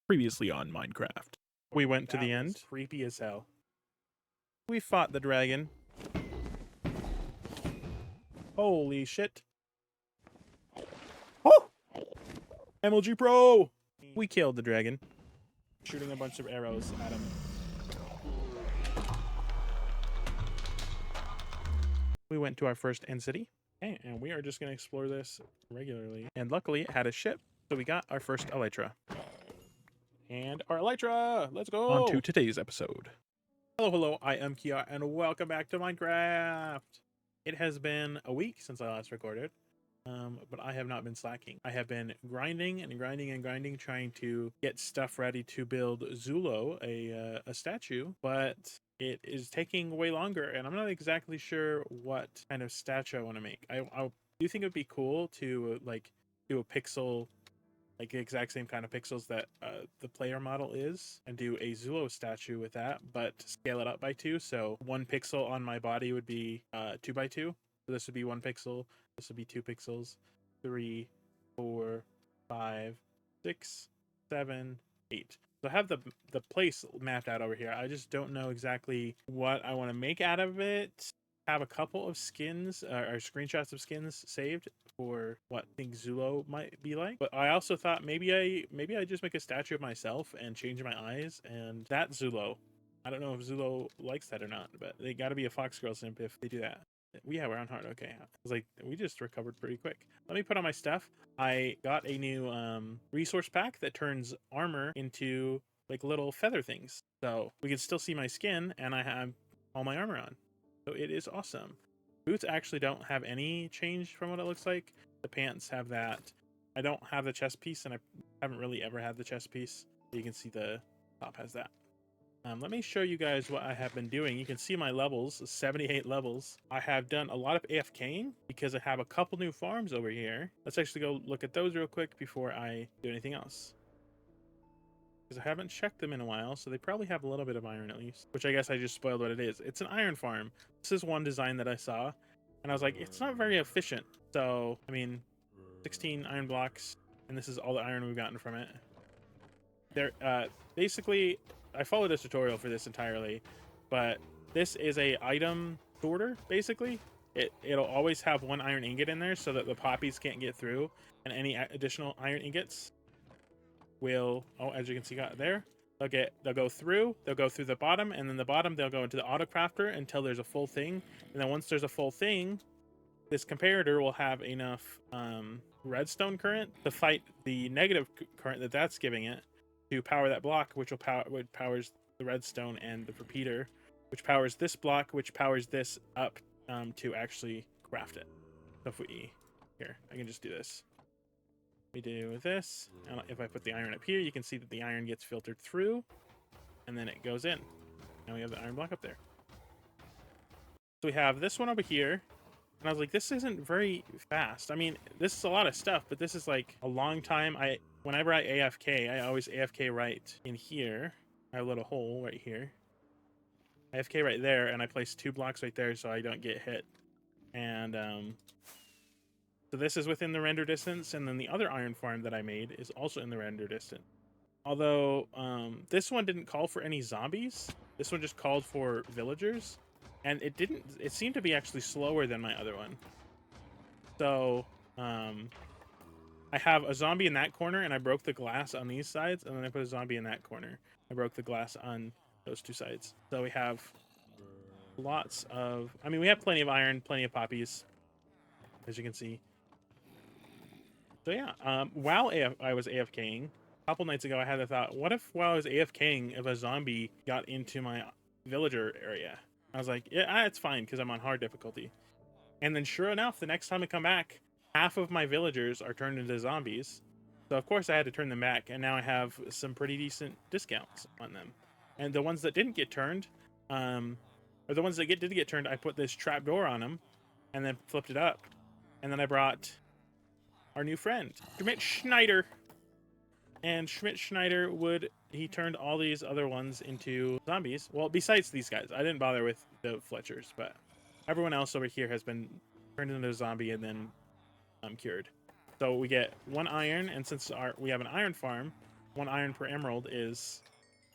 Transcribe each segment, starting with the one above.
Previously on Minecraft. We went to the end. Creepy as hell. We fought the dragon. Holy shit. Oh! MLG Pro! We killed the dragon. Shooting a bunch of arrows at him. We went to our first end city. Okay, and we are just going to explore this regularly. And luckily it had a ship, so we got our first elytra. And our elytra! Let's go! On to today's episode. Hello, I am Qiyara, and welcome back to Minecraft! It has been a week since I last recorded, but I have not been slacking. I have been grinding and grinding and grinding, trying to get stuff ready to build Zulo, a statue, but it is taking way longer, and I'm not exactly sure what kind of statue I want to make. I do think it would be cool to do a pixel, like the exact same kind of pixels that the player model is, and do a Zulo statue with that, but scale it up by 2. So 1 pixel on my body would be 2 by 2. So this would be 1 pixel. This would be 2 pixels. 3, 4, 5, 6, 7, 8. So I have the place mapped out over here. I just don't know exactly what I want to make out of it. Have a couple of skins or screenshots of skins saved for what I think Zulo might be like, but I also thought maybe I just make a statue of myself and change my eyes, and that's Zulo. I don't know if Zulo likes that or not, but they got to be a Fox Girl simp if they do that. We're on hard. Okay, I was like, we just recovered pretty quick. Let me put on my stuff. I got a new resource pack that turns armor into like little feather things, so we can still see my skin, and I have all my armor on. So it is awesome. Boots actually don't have any change from what it looks like. The pants have that. I don't have the chest piece, and I haven't really ever had the chest piece. You can see the top has that. Let me show you guys what I have been doing. You can see my levels, 78 levels. I have done a lot of AFKing because I have a couple new farms over here. Let's actually go look at those real quick before I do anything else, because I haven't checked them in a while, so they probably have a little bit of iron at least, which I guess I just spoiled what it is. It's an iron farm. This is one design that I saw, and I was like, it's not very efficient. So, I mean, 16 iron blocks, and this is all the iron we've gotten from it. There, basically, I followed this tutorial for this entirely, but this is a item sorter, basically. It'll always have 1 iron ingot in there so that the poppies can't get through, and any additional iron ingots will, as you can see there, they'll go through the bottom, and then the bottom they'll go into the auto crafter until there's a full thing, and then once there's a full thing, this comparator will have enough redstone current to fight the negative current that's giving it to power that block, which powers the redstone, and the repeater, which powers this block, which powers this up to actually craft it. So if I can just do this. We do this, and if I put the iron up here, you can see that the iron gets filtered through, and then it goes in. Now we have the iron block up there. So we have this one over here, and I was like, this isn't very fast. I mean, this is a lot of stuff, but this is like a long time. Whenever I AFK, I always AFK right in here. I have a little hole right here. AFK right there, and I place 2 blocks right there so I don't get hit. And so this is within the render distance, and then the other iron farm that I made is also in the render distance. Although this one didn't call for any zombies. This one just called for villagers, and it seemed to be actually slower than my other one. So I have a zombie in that corner, and I broke the glass on these sides, and then I put a zombie in that corner. I broke the glass on those 2 sides. So we have lots of, we have plenty of iron, plenty of poppies, as you can see. So yeah, while I was AFKing, a couple nights ago, I had the thought, what if while I was AFKing, if a zombie got into my villager area? I was like, yeah, it's fine, because I'm on hard difficulty. And then sure enough, the next time I come back, half of my villagers are turned into zombies. So of course I had to turn them back, and now I have some pretty decent discounts on them. And the ones that didn't get turned, or the ones that did get turned, I put this trapdoor on them, and then flipped it up. And then I brought our new friend, Schmidt Schneider. And Schmidt Schneider he turned all these other ones into zombies. Well, besides these guys. I didn't bother with the Fletchers, but everyone else over here has been turned into a zombie and then cured. So we get 1 iron, and since we have an iron farm, 1 iron per emerald is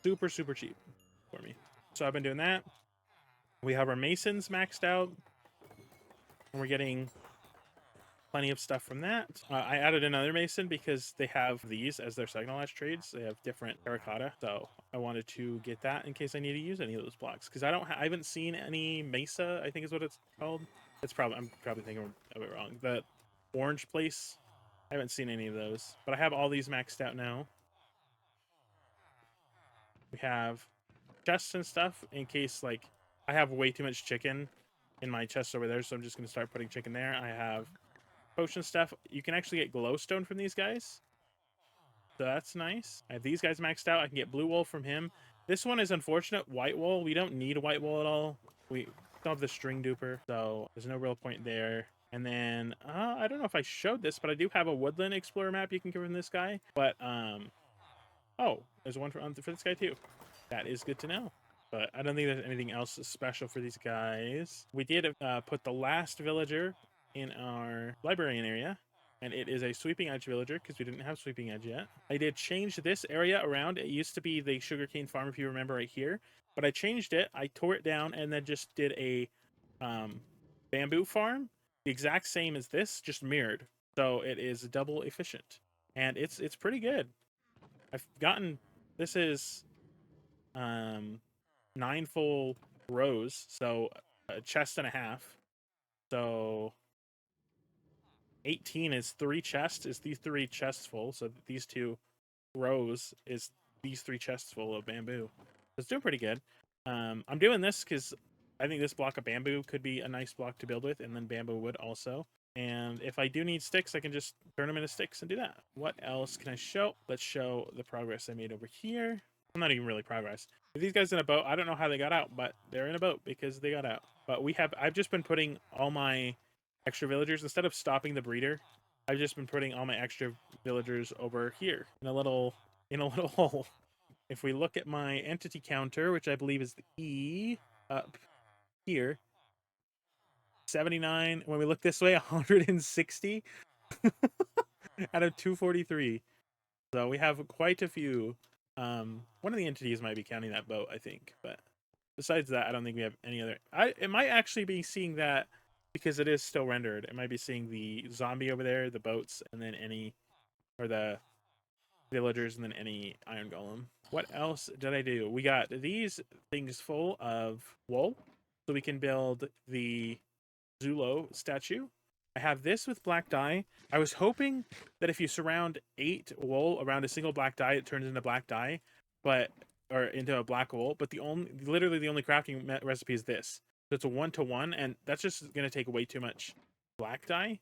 super, super cheap for me. So I've been doing that. We have our masons maxed out, and we're getting plenty of stuff from that. I added another mason because they have these as their signalized trades. They have different terracotta, so I wanted to get that in case I need to use any of those blocks. Because I haven't seen any mesa, I think is what it's called. I'm probably thinking of it wrong. The orange place, I haven't seen any of those, but I have all these maxed out now. We have chests and stuff in case, like, I have way too much chicken in my chest over there, so I'm just going to start putting chicken there. I have potion stuff. You can actually get glowstone from these guys, so that's nice. I have these guys maxed out. I can get blue wool from him. This one is unfortunate. White wool. We don't need white wool at all. We don't have the string duper, so there's no real point there. And then I don't know if I showed this, but I do have a woodland explorer map you can get from this guy. But oh, there's one for this guy too. That is good to know. But I don't think there's anything else special for these guys. We did put the last villager in our librarian area, and it is a sweeping edge villager because we didn't have sweeping edge yet. I did change this area around. It used to be the sugarcane farm, if you remember, right here, but I changed it. I tore it down and then just did a bamboo farm, the exact same as this, just mirrored. So it is double efficient, and it's pretty good. I've gotten, this is 9 full rows, so a chest and a half. So 18 is 3 chests, is these 3 chests full. So these 2 rows is these 3 chests full of bamboo. It's doing pretty good. I'm doing this because I think this block of bamboo could be a nice block to build with, and then bamboo wood also. And if I do need sticks, I can just turn them into sticks and do that. What else can I show? Let's show the progress I made over here. I'm not even really progress. If these guys in a boat, I don't know how they got out, but they're in a boat because they got out. But I've just been putting all my extra villagers, instead of stopping the breeder, I've just been putting all my extra villagers over here in a little hole. If we look at my entity counter, which I believe is the E up here, 79. When we look this way, 160 out of 243. So we have quite a few. One of the entities might be counting that boat, I think, but besides that, I don't think we have any other. It might actually be seeing that because it is still rendered. It might be seeing the zombie over there, the boats, and then the villagers, and then any iron golem. What else did I do? We got these things full of wool, so we can build the Zulo statue. I have this with black dye. I was hoping that if you surround 8 wool around a single black dye, it turns into black dye, or into a black wool. But literally the only crafting recipe is this. So it's a 1-to-1, and that's just going to take way too much black dye.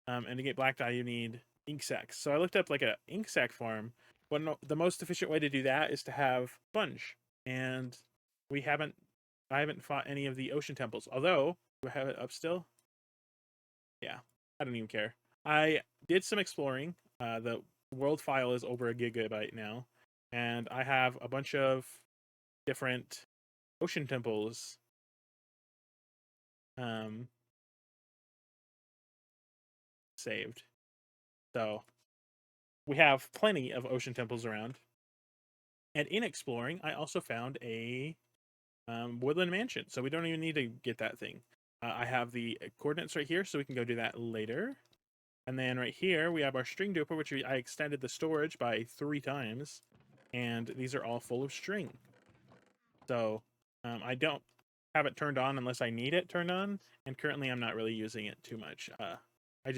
And to get black dye, you need ink sacs. So I looked up like a ink sac farm. But no, the most efficient way to do that is to have sponge. And I haven't fought any of the ocean temples. Although, do I have it up still? Yeah, I don't even care. I did some exploring. The world file is over a gigabyte now, and I have a bunch of different ocean temples saved. So we have plenty of ocean temples around. And in exploring, I also found a woodland mansion, so we don't even need to get that thing. I have the coordinates right here, so we can go do that later. And then right here, we have our string duper, which I extended the storage by 3 times. And these are all full of string. So I don't have it turned on unless I need it turned on. And currently, I'm not really using it too much. I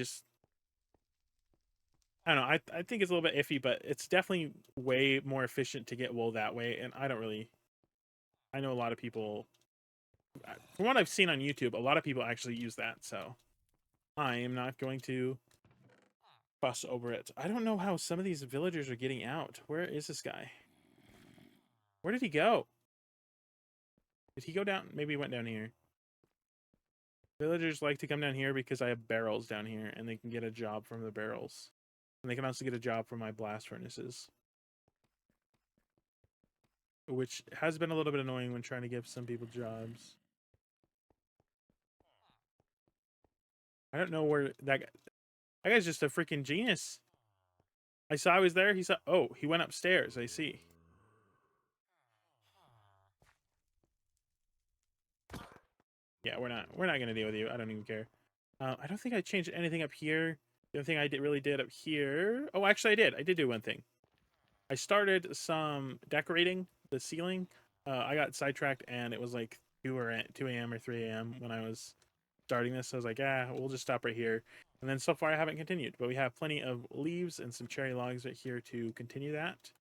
don't know. I think it's a little bit iffy, but it's definitely way more efficient to get wool that way. And I know a lot of people, from what I've seen on YouTube, a lot of people actually use that. So I am not going to fuss over it. I don't know how some of these villagers are getting out. Where is this guy? Where did he go? Did he go down? Maybe he went down here. Villagers like to come down here because I have barrels down here, and they can get a job from the barrels. And they can also get a job from my blast furnaces. Which has been a little bit annoying when trying to give some people jobs. I don't know where that guy's just a freaking genius. I saw I was there. He saw. Oh, he went upstairs. I see. Yeah, we're not gonna deal with you. I don't even care. I don't think I changed anything up here. The only thing I really did up here. Oh, actually, I did. I did do one thing. I started some decorating the ceiling. I got sidetracked, and it was like 2 a.m. or 3 a.m. when I was starting this. So I was like, we'll just stop right here. And then so far I haven't continued, but we have plenty of leaves and some cherry logs right here to continue that.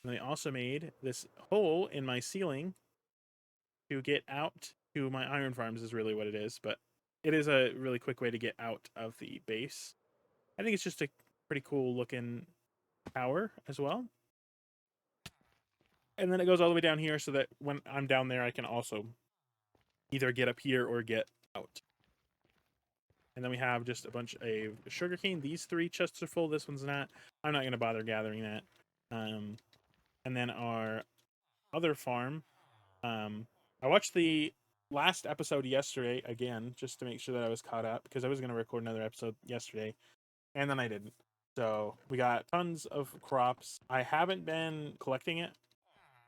And I also made this hole in my ceiling to get out to my iron farms is really what it is, but it is a really quick way to get out of the base. I think it's just a pretty cool looking tower as well. And then it goes all the way down here so that when I'm down there, I can also either get up here or get out. And then we have just a bunch of sugarcane. These 3 chests are full. This one's not. I'm not going to bother gathering that. And then our other farm. I watched the last episode yesterday again, just to make sure that I was caught up, because I was going to record another episode yesterday, and then I didn't. So we got tons of crops. I haven't been collecting it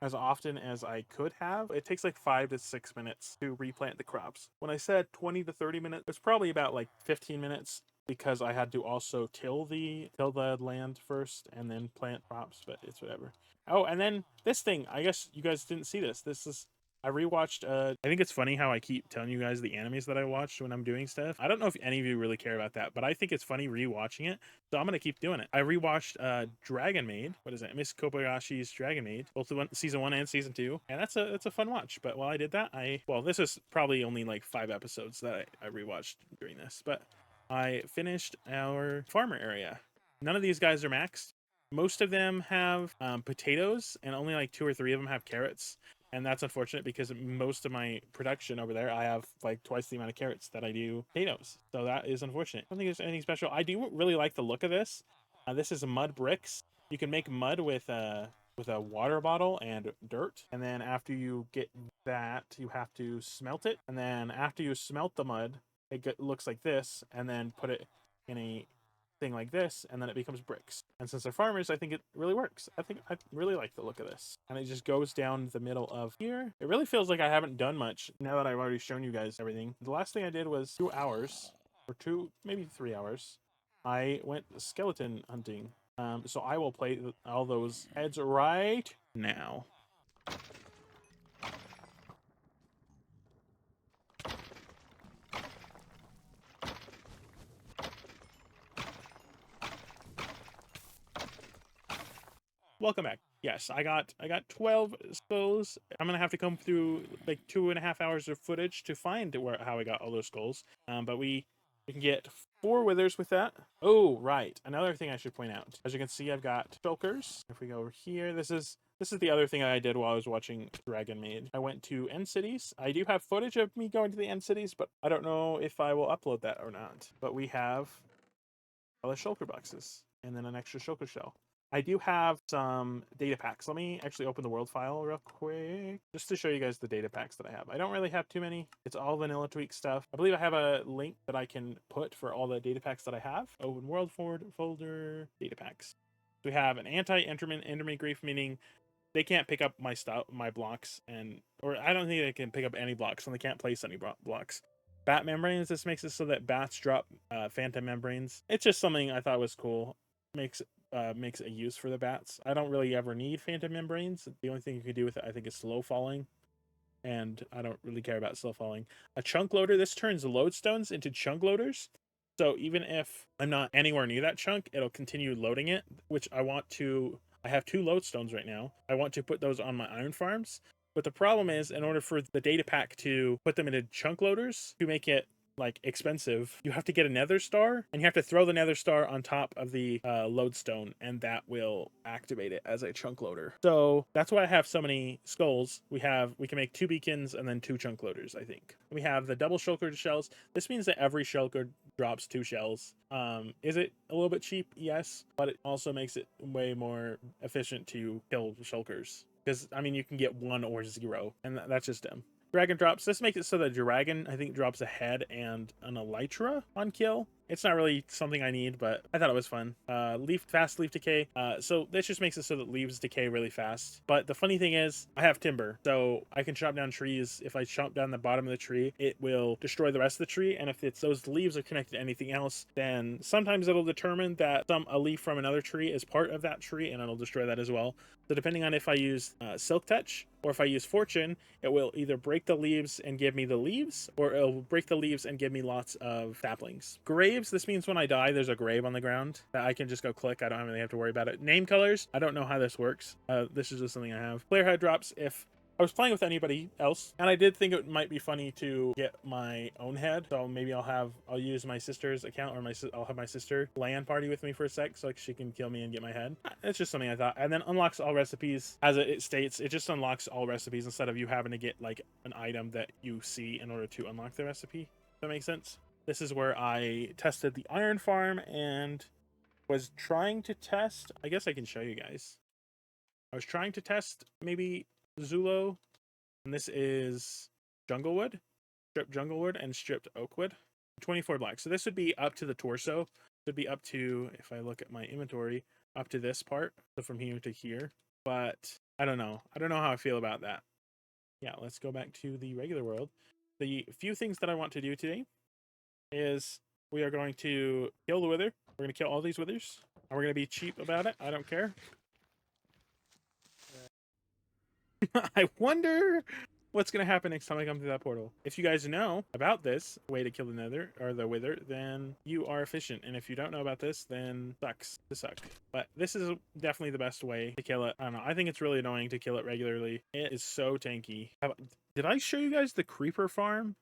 as often as I could have. It takes like 5 to 6 minutes to replant the crops. When I said 20 to 30 minutes, it's probably about like 15 minutes because I had to also till the land first and then plant crops, but it's whatever. Oh, and then this thing, I guess you guys didn't see this. This is I rewatched I think it's funny how I keep telling you guys the animes that I watched when I'm doing stuff. I don't know if any of you really care about that, but I think it's funny rewatching it. So I'm gonna keep doing it. I rewatched Dragon Maid. What is it? Miss Kobayashi's Dragon Maid, both season 1 and season 2, and that's a fun watch. But while I did that, this is probably only like 5 episodes that I rewatched during this, but I finished our farmer area. None of these guys are maxed. Most of them have potatoes, and only like 2 or 3 of them have carrots. And that's unfortunate because most of my production over there, I have like twice the amount of carrots that I do potatoes. So that is unfortunate. I don't think there's anything special. I do really like the look of this. This is mud bricks. You can make mud with a water bottle and dirt. And then after you get that, you have to smelt it. And then after you smelt the mud, it looks like this. And then put it in a thing like this, and then it becomes bricks. And since they're farmers, I think it really works. I think I really like the look of this. And it just goes down the middle of here. It really feels like I haven't done much now that I've already shown you guys everything. The last thing I did was 2 hours, or maybe 3 hours. I went skeleton hunting. So I will play all those heads right now. Welcome back. Yes, I got 12 skulls. I'm gonna have to come through like 2.5 hours of footage to find how I got all those skulls. But we can get 4 withers with that. Oh, right. Another thing I should point out. As you can see, I've got shulkers. If we go over here, this is the other thing I did while I was watching Dragon Maid. I went to end cities. I do have footage of me going to the end cities, but I don't know if I will upload that or not. But we have all the shulker boxes and then an extra shulker shell. I do have some data packs. Let me actually open the world file real quick just to show you guys the data packs that I have. I don't really have too many. It's all vanilla tweak stuff. I believe I have a link that I can put for all the data packs that I have. Open world folder, data packs. We have an anti-enderman grief, meaning they can't pick up my blocks, or I don't think they can pick up any blocks, and they can't place any blocks. Bat membranes. This makes it so that bats drop phantom membranes. It's just something I thought was cool. Makes a use for the bats. I don't really ever need phantom membranes. The only thing you can do with it, I think, is slow falling, and I don't really care about slow falling. A chunk loader. This turns lodestones into chunk loaders. So even if I'm not anywhere near that chunk, it'll continue loading it, which I want to. I have 2 lodestones right now. I want to put those on my iron farms. But the problem is, in order for the data pack to put them into chunk loaders, to make it like expensive, you have to get a nether star, and you have to throw the nether star on top of the lodestone, and that will activate it as a chunk loader. So that's why I have so many skulls. We can make 2 beacons and then 2 chunk loaders. I think we have the double shulker shells. This means that every shulker drops 2 shells. Is it a little bit cheap? Yes, but it also makes it way more efficient to kill shulkers, because I mean you can get 1 or 0, and that's just dumb. Dragon drops. This makes it so the dragon, I think, drops a head and an elytra on kill. It's not really something I need, but I thought it was fun. Fast leaf decay. So this just makes it so that leaves decay really fast. But the funny thing is, I have timber, so I can chop down trees. If I chop down the bottom of the tree, it will destroy the rest of the tree. And if it's those leaves are connected to anything else, then sometimes it'll determine that a leaf from another tree is part of that tree, and it'll destroy that as well. So depending on if I use Silk Touch or if I use Fortune, it will either break the leaves and give me the leaves, or it'll break the leaves and give me lots of saplings. Graves, this means when I die, there's a grave on the ground that I can just go click. I don't really have to worry about it. Name colors, I don't know how this works. This is just something I have. Player head drops, if I was playing with anybody else, and I did think it might be funny to get my own head. So maybe I'll use my sister's account, or I'll have my sister LAN party with me for a sec, so she can kill me and get my head. It's just something I thought. And then unlocks all recipes, as it states. It just unlocks all recipes instead of you having to get like an item that you see in order to unlock the recipe. Does that make sense? This is where I tested the iron farm and was trying to test. I guess I can show you guys. I was trying to test maybe Zulo, and this is junglewood, stripped junglewood and stripped oakwood. 24 black. So this would be up to the torso. It would be up to, if I look at my inventory, up to this part. So from here to here. But I don't know. I don't know how I feel about that. Yeah, let's go back to the regular world. The few things that I want to do today is we are going to kill the wither. We're going to kill all these withers. And we're going to be cheap about it. I don't care. I wonder what's going to happen next time I come through that portal. If you guys know about this way to kill the nether or the wither, then you are efficient. And if you don't know about this, then sucks to suck. But this is definitely the best way to kill it. I don't know. I think it's really annoying to kill it regularly. It is so tanky. Did I show you guys the creeper farm?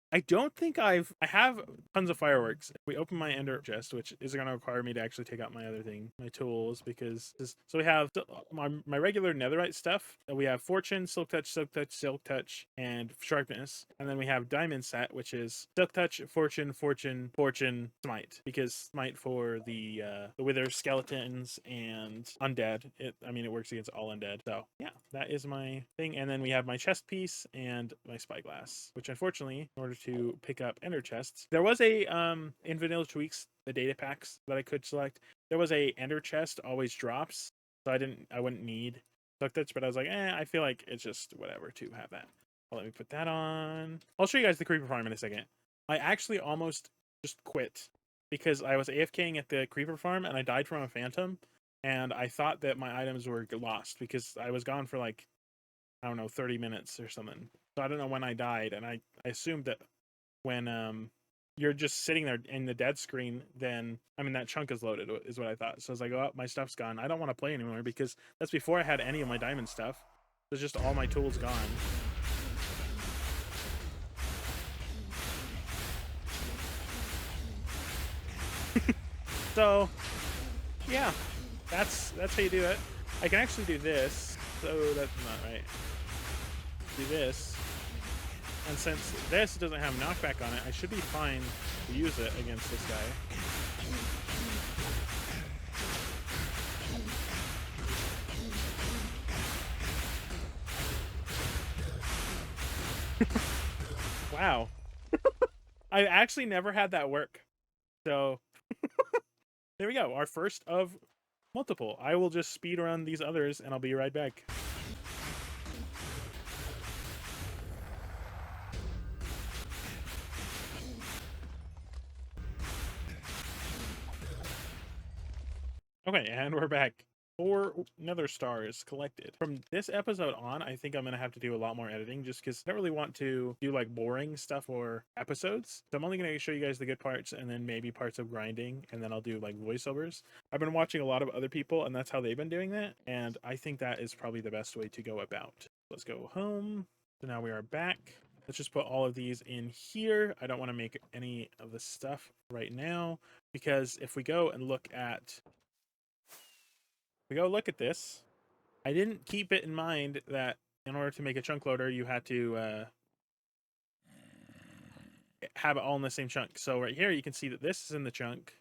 I don't think I have tons of fireworks. We open my ender chest, which is going to require me to actually take out my other thing, my tools, because so we have my regular netherite stuff. We have fortune, silk touch, silk touch, silk touch, and sharpness. And then we have diamond set, which is silk touch, fortune, fortune, fortune, smite, because smite for the wither skeletons and undead. It works against all undead. So yeah, that is my thing. And then we have my chest piece and my spyglass, which unfortunately, in order to pick up ender chests, there was a in vanilla tweaks, the data packs that I could select, there was a ender chest always drops, so I wouldn't need silk touch, but I was like, I feel like it's just whatever to have that. Well, let me put that on. I'll show you guys the creeper farm in a second. I actually almost just quit because I was AFKing at the creeper farm and I died from a phantom, and I thought that my items were lost because I was gone for like, I don't know, 30 minutes or something. So I don't know when I died, and I assumed that when you're just sitting there in the dead screen, then that chunk is loaded, is what I thought. So I was like, oh, my stuff's gone. I don't want to play anymore, because that's before I had any of my diamond stuff. There's just all my tools gone. So yeah, that's how you do it. I can actually do this, so that's not right. Do this. And since this doesn't have knockback on it, I should be fine to use it against this guy. Wow. I actually never had that work. So there we go. Our first of multiple. I will just speed run these others and I'll be right back. Okay, and we're back. 4 nether stars collected. From this episode on, I think I'm going to have to do a lot more editing, just because I don't really want to do like boring stuff or episodes. So I'm only going to show you guys the good parts and then maybe parts of grinding, and then I'll do like voiceovers. I've been watching a lot of other people, and that's how they've been doing that, and I think that is probably the best way to go about. Let's go home. So now we are back. Let's just put all of these in here. I don't want to make any of the stuff right now, because if we go and look at this, I didn't keep it in mind that in order to make a chunk loader, you had to have it all in the same chunk. So right here, you can see that this is in the chunk.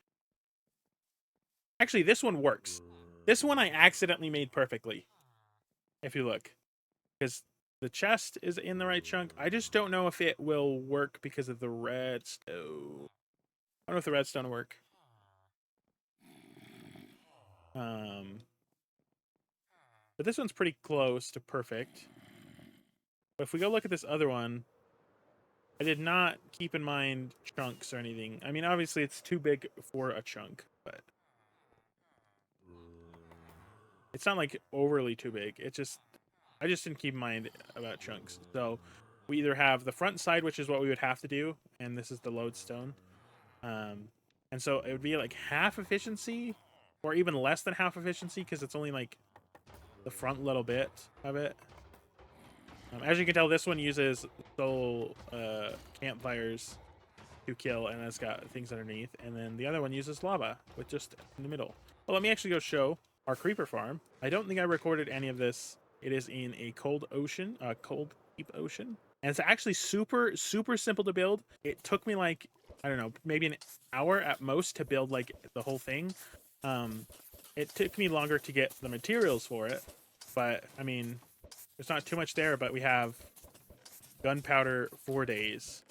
Actually, this one works. This one I accidentally made perfectly, if you look. Because the chest is in the right chunk. I just don't know if it will work because of the redstone. I don't know if the redstone will work. But this one's pretty close to perfect. But if we go look at this other one, I did not keep in mind chunks or anything. I mean, obviously it's too big for a chunk, but it's not like overly too big. It just, I just didn't keep in mind about chunks. So we either have the front side, which is what we would have to do, and this is the lodestone. And so it would be like half efficiency, or even less than half efficiency, because it's only like the front little bit of it. As you can tell, this one uses soul campfires to kill, and it's got things underneath. And then the other one uses lava, with just in the middle. Well, let me actually go show our creeper farm. I don't think I recorded any of this. It is in a cold ocean, cold deep ocean. And it's actually super, super simple to build. It took me like, I don't know, maybe an hour at most to build like the whole thing. It took me longer to get the materials for it. But, I mean, there's not too much there, but we have gunpowder 4 days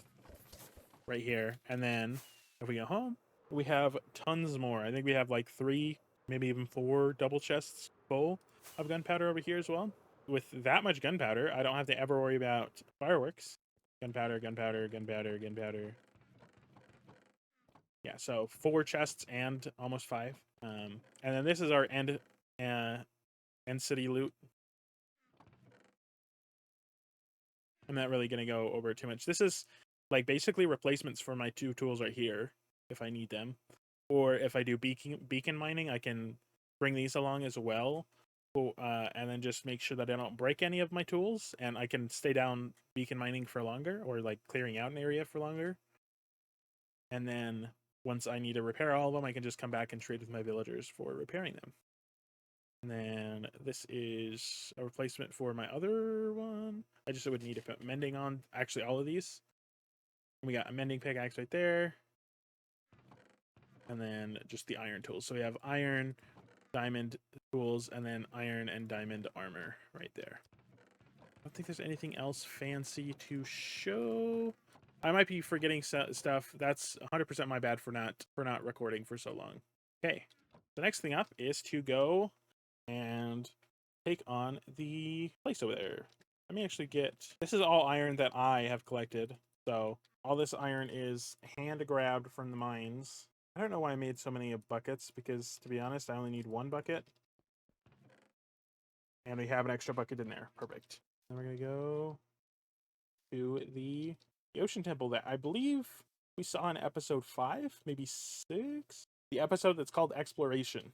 right here. And then if we go home, we have tons more. I think we have like 3, maybe even 4 double chests full of gunpowder over here as well. With that much gunpowder, I don't have to ever worry about fireworks. Gunpowder, gunpowder, gunpowder, gunpowder. Yeah, so 4 chests and almost 5. And then this is our end city loot. I'm not really going to go over too much. This is like basically replacements for my 2 tools right here if I need them. Or if I do beacon mining, I can bring these along as well. And then just make sure that I don't break any of my tools, and I can stay down beacon mining for longer, or like clearing out an area for longer. And then once I need to repair all of them, I can just come back and trade with my villagers for repairing them. And then this is a replacement for my other one. I just would need to put mending on actually all of these. And we got a mending pickaxe right there. And then just the iron tools. So we have iron, diamond tools, and then iron and diamond armor right there. I don't think there's anything else fancy to show. I might be forgetting stuff. That's 100% my bad for not recording for so long. Okay, the next thing up is to go and take on the place over there. Let me actually get, this is all iron that I have collected. So all this iron is hand grabbed from the mines. I don't know why I made so many buckets, because to be honest, I only need 1 bucket. And we have an extra bucket in there. Perfect. Then we're going to go to the ocean temple that I believe we saw in episode 5, maybe 6. The episode that's called Exploration.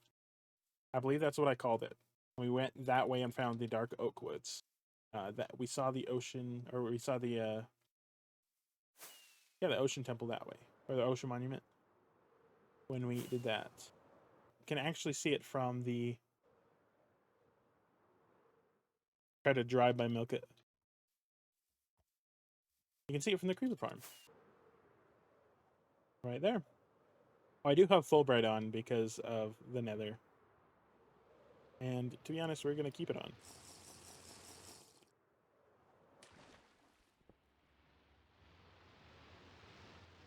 I believe that's what I called it. We went that way and found the dark oak woods. That we saw the ocean, or we saw the the ocean temple that way, or the ocean monument when we did that. You can actually see it from the, try to drive by milk it. You can see it from the creeper farm. Right there. Oh, I do have full bright on because of the nether. And to be honest, we're going to keep it on.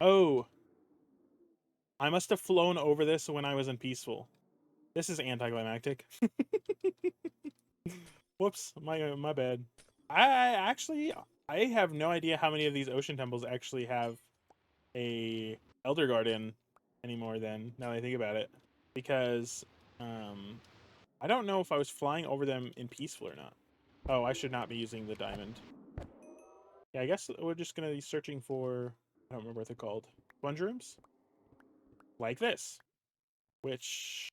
Oh, I must have flown over this when I was in peaceful. This is anticlimactic. Whoops, my bad. I have no idea how many of these ocean temples actually have a elder garden anymore. Then now that I think about it, because I don't know if I was flying over them in peaceful or not. Oh, I should not be using the diamond. Yeah, I guess we're just gonna be searching for, I don't remember what they're called, sponge rooms, like this, which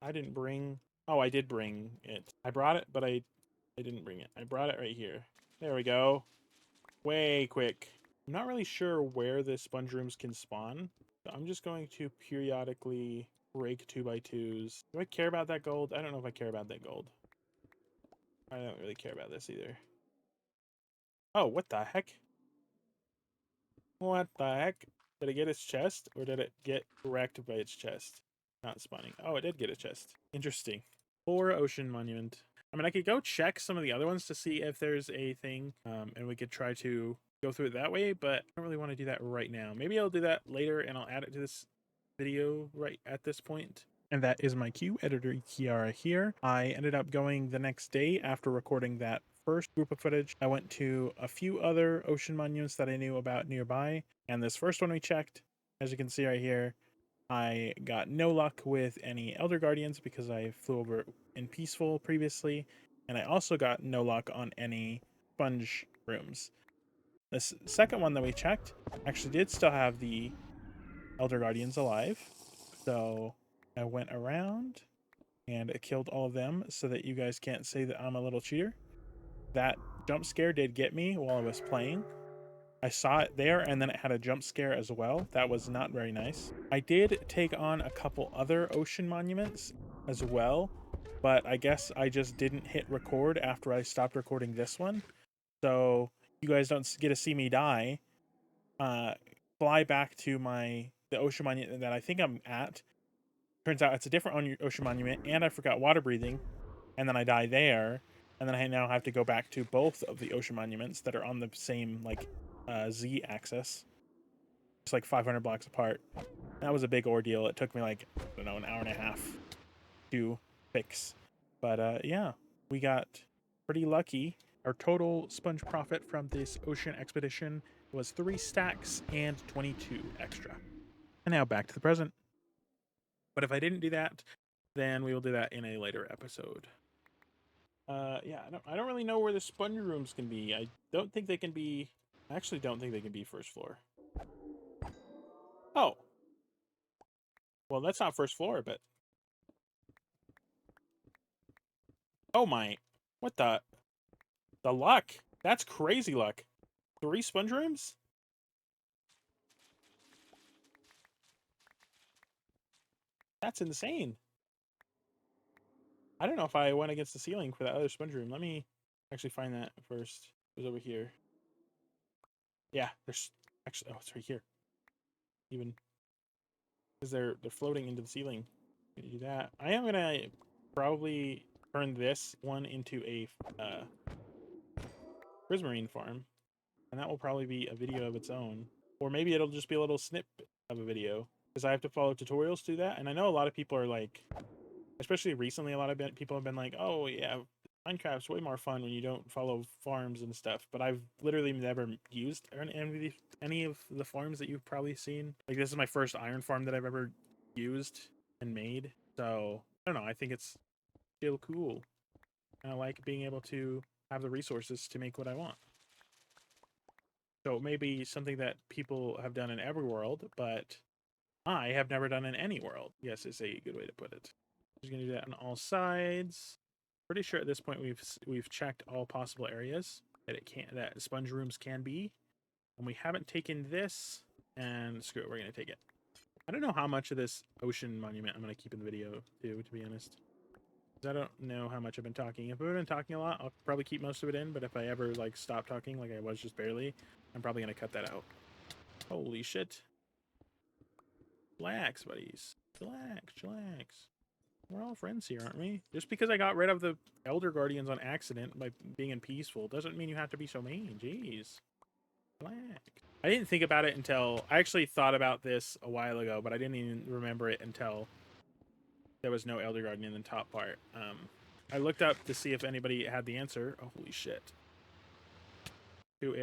I didn't bring. Oh, I did bring it. I brought it, but I didn't bring it. I brought it right here. There we go. Way quick. I'm not really sure where the sponge rooms can spawn. So I'm just going to periodically break 2x2s. Do I care about that gold? I don't know if I care about that gold. I don't really care about this either. Oh, what the heck? What the heck? Did it get its chest, or did it get wrecked by its chest? Not spawning. Oh, it did get a chest. Interesting. 4 ocean monument. I mean, I could go check some of the other ones to see if there's a thing, and we could try to go through it that way, but I don't really want to do that right now. Maybe I'll do that later and I'll add it to this video right at this point. And that is my cue, editor Qiyara here. I ended up going the next day after recording that first group of footage. I went to a few other ocean monuments that I knew about nearby, and this first one we checked, as you can see right here, I got no luck with any Elder Guardians because I flew over in Peaceful previously, and I also got no luck on any sponge rooms. This second one that we checked actually did still have the Elder Guardians alive, so I went around and killed all of them so that you guys can't say that I'm a little cheater. That jump scare did get me while I was playing. I saw it there and then it had a jump scare as well. That was not very nice. I did take on a couple other ocean monuments as well, but I guess I just didn't hit record after I stopped recording this one. So you guys don't get to see me die. Fly back to the ocean monument that I think I'm at. Turns out it's a different ocean monument, and I forgot water breathing, and then I die there, and then I now have to go back to both of the ocean monuments that are on the same like Z axis. It's like 500 blocks apart. That was a big ordeal. It took me like, I don't know, an hour and a half to fix. But yeah, we got pretty lucky. Our total sponge profit from this ocean expedition was 3 stacks and 22 extra. And now back to the present. But if I didn't do that, then we will do that in a later episode. Yeah, I don't really know where the sponge rooms can be. I don't think they can be. I actually don't think they can be first floor. Oh, well, that's not first floor, but oh my, what the luck? That's crazy luck. 3 sponge rooms? That's insane. I don't know if I went against the ceiling for that other sponge room. Let me actually find that first. It was over here. Yeah, there's actually, oh, it's right here. Even because they're floating into the ceiling. Gonna do that. I am gonna probably turn this one into a prismarine farm, and that will probably be a video of its own, or maybe it'll just be a little snip of a video because I have to follow tutorials to do that. And I know a lot of people are like, especially recently, a lot of people have been like, "Oh yeah, Minecraft's way more fun when you don't follow farms and stuff." But I've literally never used any of the farms that you've probably seen. Like this is my first iron farm that I've ever used and made. So I don't know. I think it's still cool, and I like being able to have the resources to make what I want. So it may be something that people have done in every world, but I have never done in any world. Yes, is a good way to put it. Just gonna do that on all sides. Pretty sure at this point we've checked all possible areas that sponge rooms can be, and we haven't taken this. And screw it, we're gonna take it. I don't know how much of this ocean monument I'm gonna keep in the video too, to be honest. I don't know how much I've been talking. If I've been talking a lot, I'll probably keep most of it in. But if I ever like stop talking, like I was just barely, I'm probably gonna cut that out. Holy shit! Relax, buddies. Relax, chillax. We're all friends here, aren't we? Just because I got rid of the Elder Guardians on accident by being in Peaceful doesn't mean you have to be so mean. Jeez. Relax. I didn't think about it until... I actually thought about this a while ago, but I didn't even remember it until there was no Elder Guardian in the top part. I looked up to see if anybody had the answer. Oh, holy shit. To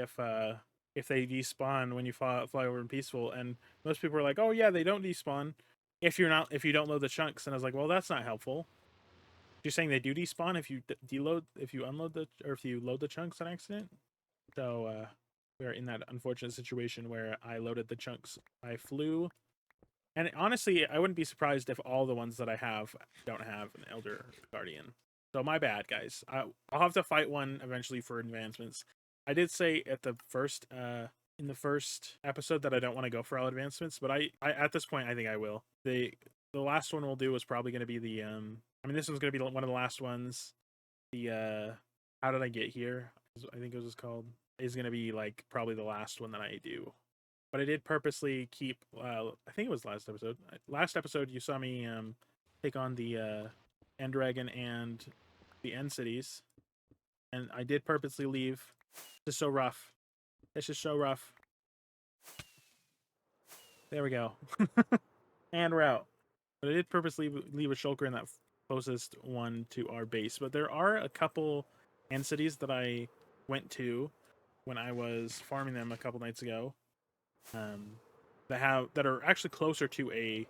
if they despawn when you fly over in Peaceful, and most people were like, "Oh yeah, they don't despawn if you don't load the chunks." And I was like, "Well, that's not helpful." You're saying they do despawn if you if you unload or if you load the chunks on accident. So we're in that unfortunate situation where I loaded the chunks. I flew, and honestly, I wouldn't be surprised if all the ones that I have don't have an Elder Guardian. So my bad, guys. I'll have to fight one eventually for advancements. I did say at the first in the first episode that I don't want to go for all advancements, but I at this point I think I will. The last one we'll do is probably going to be the I mean this one's going to be one of the last ones. The how did I get here? I think it was called is going to be like probably the last one that I do. But I did purposely keep I think it was last episode. Last episode you saw me take on the End Dragon and the end cities. And I did purposely leave. It's just so rough. It's just so rough. There we go. And we're out. But I did purposely leave a shulker in that closest one to our base. But there are a couple end cities that I went to when I was farming them a couple nights ago. That are actually closer to a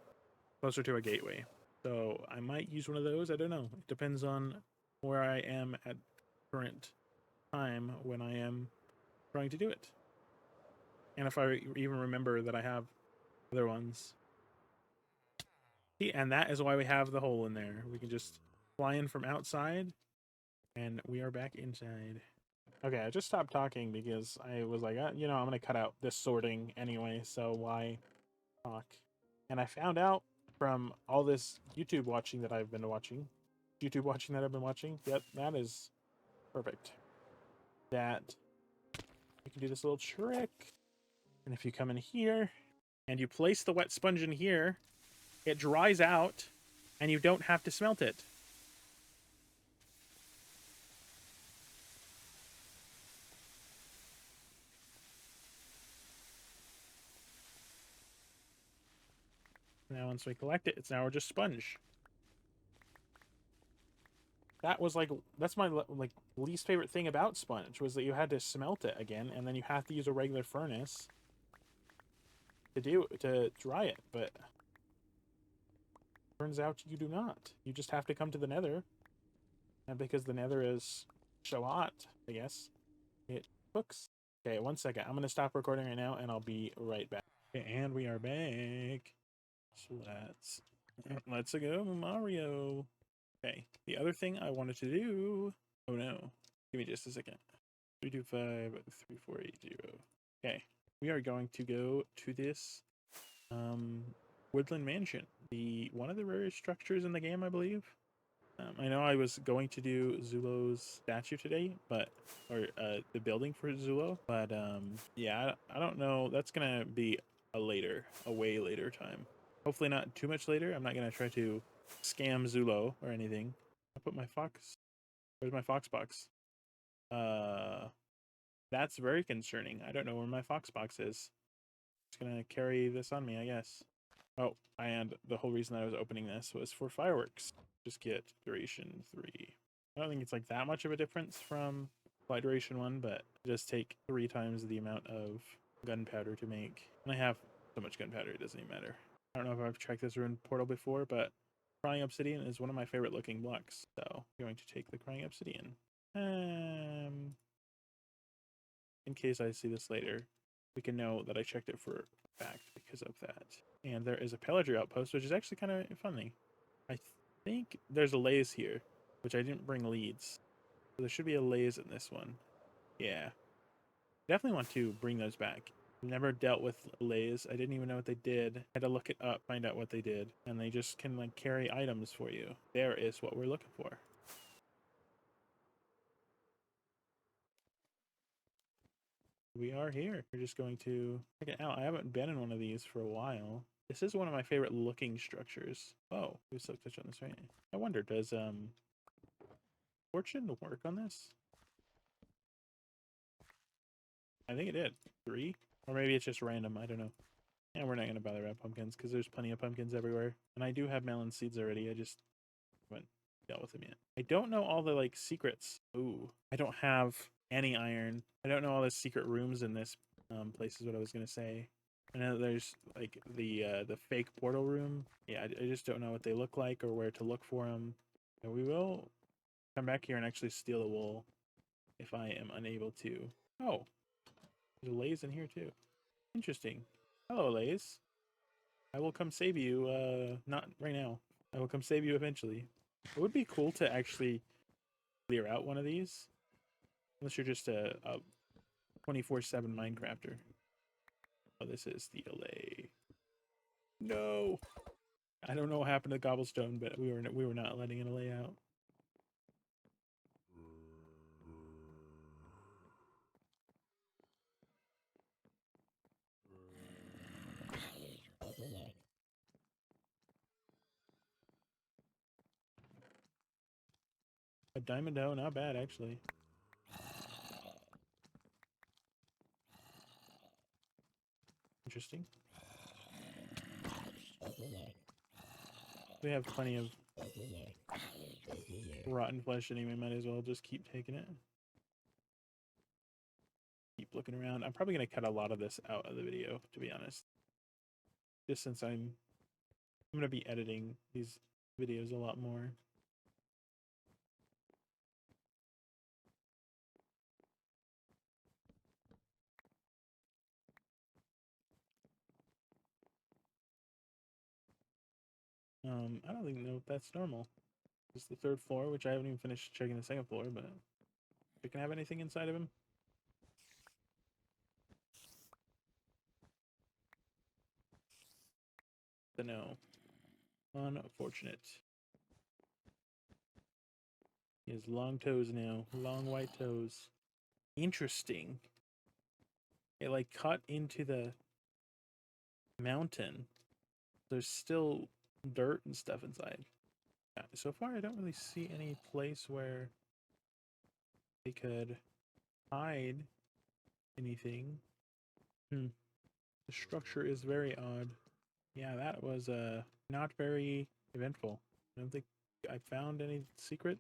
gateway. So I might use one of those. I don't know. It depends on where I am at current time when I am trying to do it. And if I even remember that I have other ones. See, and that is why we have the hole in there. We can just fly in from outside, and we are back inside. Okay, I just stopped talking because I was like, I'm going to cut out this sorting anyway, so why talk? And I found out from all this YouTube watching that I've been watching, yep, that is perfect. That you can do this little trick. And if you come in here and you place the wet sponge in here, it dries out and you don't have to smelt it. Now once we collect it, it's now just sponge. That's my least favorite thing about sponge was that you had to smelt it again, and then you have to use a regular furnace to dry it. But turns out you do not. You just have to come to the Nether, and because the Nether is so hot, I guess it cooks. Okay, 1 second. I'm gonna stop recording right now, and I'll be right back. Okay, and we are back. So let's go, Mario. Okay, the other thing I wanted to do. Oh no, give me just a second. 3253480. Okay, we are going to go to this woodland mansion, one of the rarest structures in the game, I believe. I know I was going to do Zulo's statue today, or the building for Zulo, but yeah, I don't know. That's gonna be a way later time. Hopefully not too much later. I'm not gonna try to scam Zulo or anything. I put my fox. Where's my fox box? That's very concerning. I don't know where my fox box is. Just gonna carry this on me, I guess. Oh, and the whole reason I was opening this was for fireworks. Just get duration 3. I don't think it's like that much of a difference from flight duration 1, but just take 3 times the amount of gunpowder to make. And I have so much gunpowder, it doesn't even matter. I don't know if I've checked this rune portal before, but crying obsidian is one of my favorite looking blocks. So I'm going to take the crying obsidian. In case I see this later, we can know that I checked it for a fact because of that. And there is a pillager outpost, which is actually kind of funny. I think there's a laze here, which I didn't bring leads. So there should be a laze in this one. Yeah. Definitely want to bring those back. Never dealt with lays. I didn't even know what they did. Had to look it up, find out what they did. And they just can like carry items for you. There is what we're looking for. We are here. We're just going to check it out. I haven't been in one of these for a while. This is one of my favorite looking structures. Oh, we still touch on this, right? I wonder, does fortune work on this? I think it did. 3? Or maybe it's just random. I don't know. Yeah, we're not going to bother about pumpkins because there's plenty of pumpkins everywhere. And I do have melon seeds already. I just haven't dealt with them yet. I don't know all the like secrets. Ooh, I don't have any iron. I don't know all the secret rooms in this place is what I was going to say. I know there's like the fake portal room. Yeah, I just don't know what they look like or where to look for them. And we will come back here and actually steal the wool if I am unable to. Oh, there's a Lays in here too. Interesting. Hello, Lays. I will come save you. Not right now. I will come save you eventually. It would be cool to actually clear out one of these. Unless you're just a 24/7 Minecrafter. Oh, this is the LA. No! I don't know what happened to Cobblestone, but we were not letting it lay out. A diamond hoe, not bad actually. Interesting. We have plenty of rotten flesh anyway, might as well just keep taking it. Keep looking around. I'm probably going to cut a lot of this out of the video, to be honest. Just since I'm going to be editing these videos a lot more. I don't even know if that's normal. It's the third floor, which I haven't even finished checking the second floor, but we can have anything inside of him. But no. Unfortunate. He has long toes now. Long white toes. Interesting. It like cut into the mountain. There's still dirt and stuff inside. Yeah, so far, I don't really see any place where they could hide anything. The structure is very odd. Yeah, that was not very eventful. I don't think I found any secret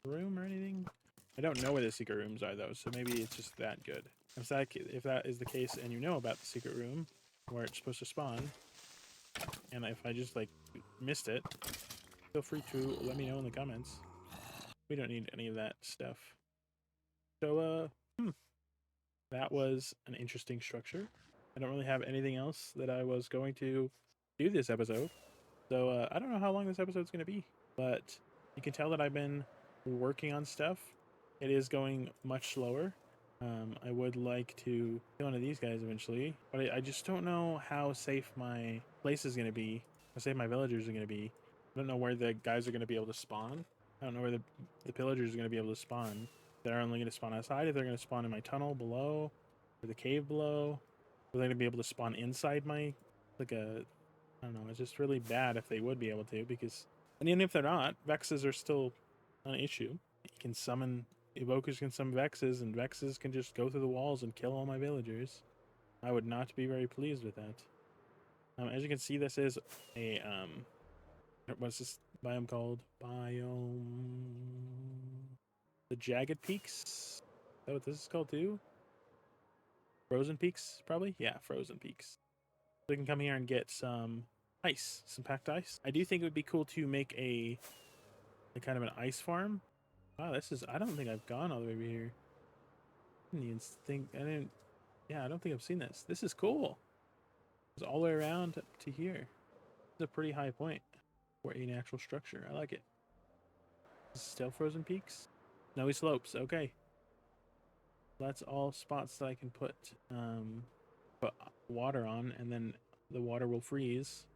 room or anything. I don't know where the secret rooms are though, so maybe it's just that good. If that is the case, and you know about the secret room where it's supposed to spawn, and if I just like missed it, feel free to let me know in the comments. We don't need any of that stuff. So that was an interesting structure. I don't really have anything else that I was going to do this episode. So I don't know how long this episode's going to be, but you can tell that I've been working on stuff. It is going much slower. I would like to kill one of these guys eventually, but I just don't know how safe my place is going to be. How safe my villagers are going to be. I don't know where the guys are going to be able to spawn. I don't know where the pillagers are going to be able to spawn. They're only going to spawn outside. If they're going to spawn in my tunnel below, or the cave below, are they going to be able to spawn inside my, like a, I don't know, it's just really bad if they would be able to, because, and even if they're not, Vexes are still an issue. You can summon, Evokers can summon Vexes, and Vexes can just go through the walls and kill all my villagers. I would not be very pleased with that. As you can see, this is a, what's this biome called? The Jagged Peaks? Is that what this is called too? Frozen Peaks, probably? Yeah, Frozen Peaks. So we can come here and get some ice, some packed ice. I do think it would be cool to make a kind of an ice farm. Wow, this is, I don't think I've gone all the way over here. I don't think I've seen this. This is cool. It's all the way around to here. It's a pretty high point for a natural structure. I like it. This is still Frozen Peaks. Snowy slopes. Okay. That's all spots that I can put water on, and then the water will freeze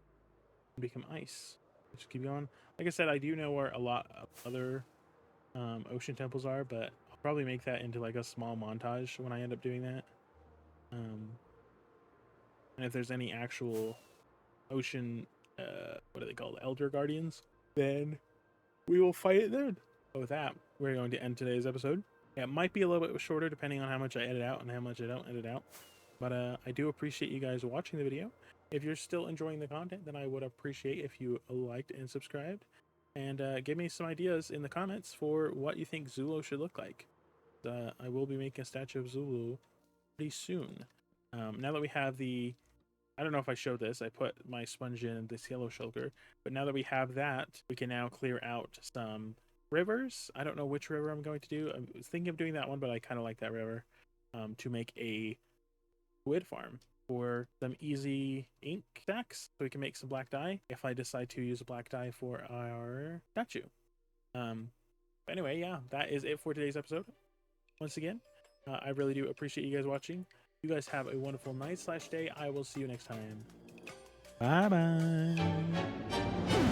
and become ice. Just keep going. Like I said, I do know where a lot of other ocean temples are, but I'll probably make that into like a small montage when I end up doing that. And if there's any actual ocean, what are they called, elder guardians, then we will fight it then. But with that, we're going to end today's episode. Yeah, it might be a little bit shorter depending on how much I edit out and how much I don't edit out. But I do appreciate you guys watching the video. If you're still enjoying the content, then I would appreciate if you liked and subscribed. And give me some ideas in the comments for what you think Zulu should look like. I will be making a statue of Zulu pretty soon. Now that we have the... I don't know if I showed this. I put my sponge in this yellow shulker. But now that we have that, we can now clear out some rivers. I don't know which river I'm going to do. I was thinking of doing that one, but I kind of like that river to make a squid farm for some easy ink stacks, so we can make some black dye if I decide to use a black dye for our statue. Anyway, yeah, that is it for today's episode. Once again, I really do appreciate you guys watching. You guys have a wonderful night/day. I will see you next time. Bye bye.